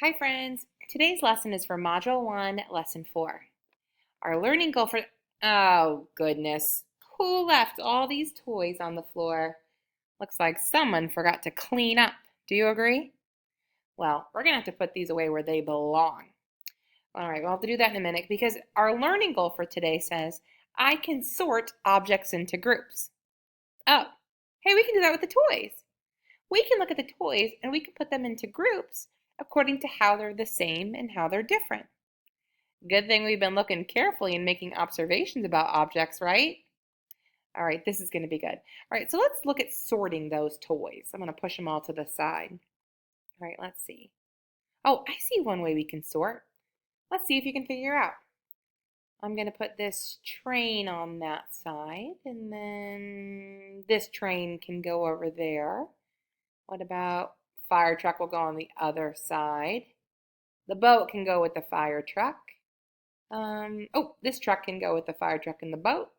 Hi friends, today's lesson is for Module 1, Lesson 4. Our learning goal for, oh goodness, who left all these toys on the floor? Looks like someone forgot to clean up. Do you agree? Well, we're going to have to put these away where they belong. All right, we'll have to do that in a minute because our learning goal for today says, I can sort objects into groups. Oh, hey, we can do that with the toys. We can look at the toys and we can put them into groups according to how they're the same and how they're different. Good thing we've been looking carefully and making observations about objects, right? All right, this is going to be good. All right, so let's look at sorting those toys. I'm going to push them all to the side. All right, let's see. Oh, I see one way we can sort. Let's see if you can figure out. I'm going to put this train on that side, and then this train can go over there. What about fire truck will go on the other side? The boat can go with the fire truck. Oh, this truck can go with the fire truck and the boat.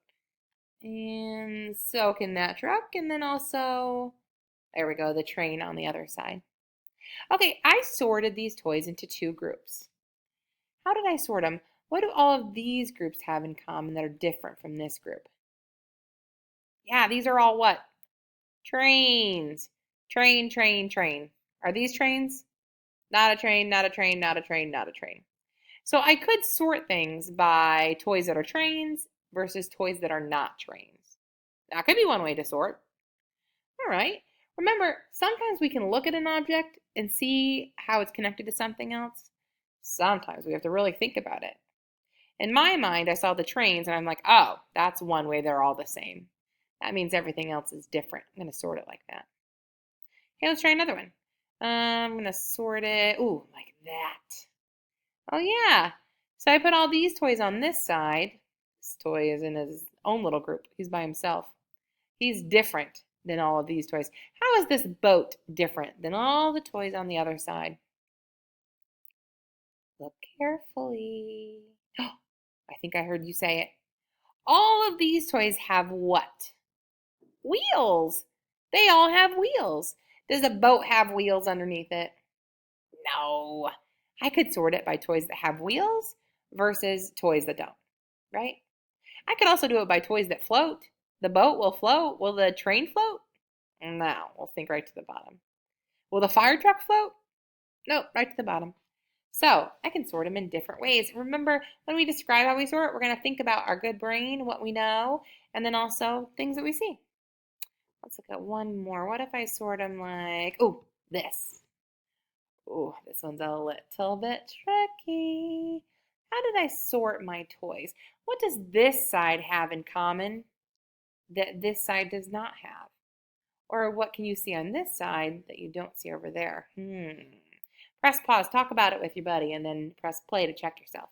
And so can that truck. And then also, there we go, the train on the other side. Okay, I sorted these toys into two groups. How did I sort them? What do all of these groups have in common that are different from this group? Yeah, these are all what? Trains. Train, train, train. Are these trains? Not a train, not a train, not a train, not a train. So I could sort things by toys that are trains versus toys that are not trains. That could be one way to sort. All right. Remember, sometimes we can look at an object and see how it's connected to something else. Sometimes we have to really think about it. In my mind, I saw the trains and I'm like, oh, that's one way they're all the same. That means everything else is different. I'm going to sort it like that. Okay, let's try another one. I'm going to sort it, ooh, like that. Oh, yeah. So I put all these toys on this side. This toy is in his own little group. He's by himself. He's different than all of these toys. How is this boat different than all the toys on the other side? Look carefully. Oh, I think I heard you say it. All of these toys have what? Wheels. They all have wheels. Does a boat have wheels underneath it? No. I could sort it by toys that have wheels versus toys that don't, right? I could also do it by toys that float. The boat will float. Will the train float? No, we'll sink right to the bottom. Will the fire truck float? Nope, right to the bottom. So I can sort them in different ways. Remember, when we describe how we sort, we're going to think about our good brain, what we know, and then also things that we see. Let's look at one more. What if I sort them like, oh, this. Oh, this one's a little bit tricky. How did I sort my toys? What does this side have in common that this side does not have? Or what can you see on this side that you don't see over there? Press pause, talk about it with your buddy, and then press play to check yourself.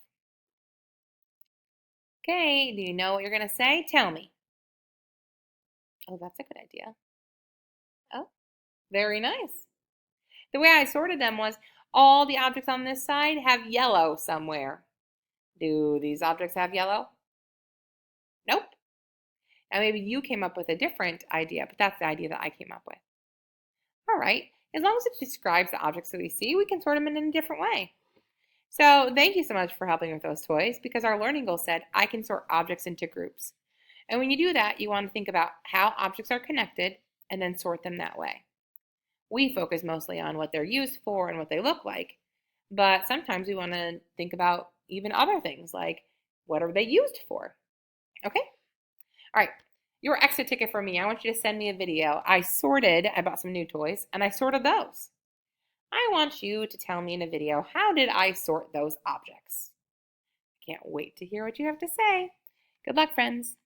Okay, do you know what you're going to say? Tell me. Oh, that's a good idea. Oh, very nice. The way I sorted them was all the objects on this side have yellow somewhere. Do these objects have yellow? Nope. Now maybe you came up with a different idea, but that's the idea that I came up with. All right. As long as it describes the objects that we see, we can sort them in a different way. So thank you so much for helping with those toys because our learning goal said I can sort objects into groups. And when you do that, you want to think about how objects are connected and then sort them that way. We focus mostly on what they're used for and what they look like, but sometimes we want to think about even other things like what are they used for? Okay? All right. Your exit ticket for me, I want you to send me a video. I bought some new toys, and I sorted those. I want you to tell me in a video, how did I sort those objects? I can't wait to hear what you have to say. Good luck, friends.